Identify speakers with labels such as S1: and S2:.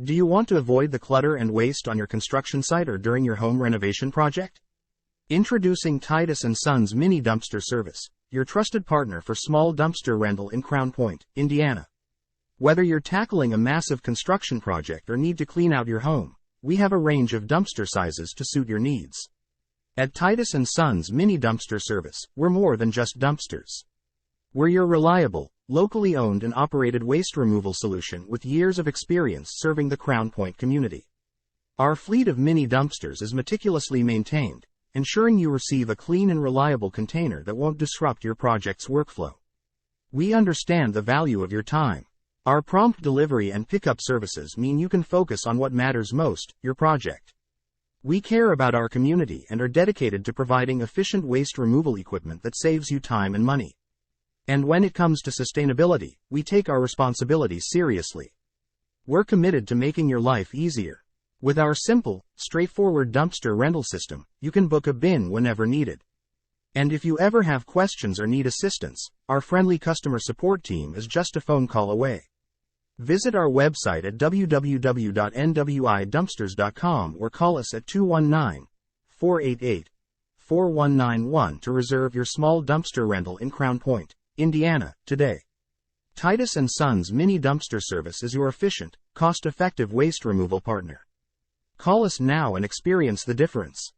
S1: Do you want to avoid the clutter and waste on your construction site or during your home renovation project? Introducing Titus and Sons Mini Dumpster Service, your trusted partner for small dumpster rental in Crown Point, Indiana. Whether you're tackling a massive construction project or need to clean out your home, we have a range of dumpster sizes to suit your needs. At Titus and Sons Mini Dumpster Service, we're more than just dumpsters. We're your reliable, locally owned and operated waste removal solution with years of experience serving the Crown Point community. Our fleet of mini dumpsters is meticulously maintained, ensuring you receive a clean and reliable container that won't disrupt your project's workflow. We understand the value of your time. Our prompt delivery and pickup services mean you can focus on what matters most, your project. We care about our community and are dedicated to providing efficient waste removal equipment that saves you time and money. And when it comes to sustainability, we take our responsibilities seriously. We're committed to making your life easier. With our simple, straightforward dumpster rental system, you can book a bin whenever needed. And if you ever have questions or need assistance, our friendly customer support team is just a phone call away. Visit our website at www.nwidumpsters.com or call us at 219-488-4191 to reserve your small dumpster rental in Crown Point, Indiana, today. Titus and Sons Mini Dumpster Service is your efficient, cost-effective waste removal partner. Call us now and experience the difference.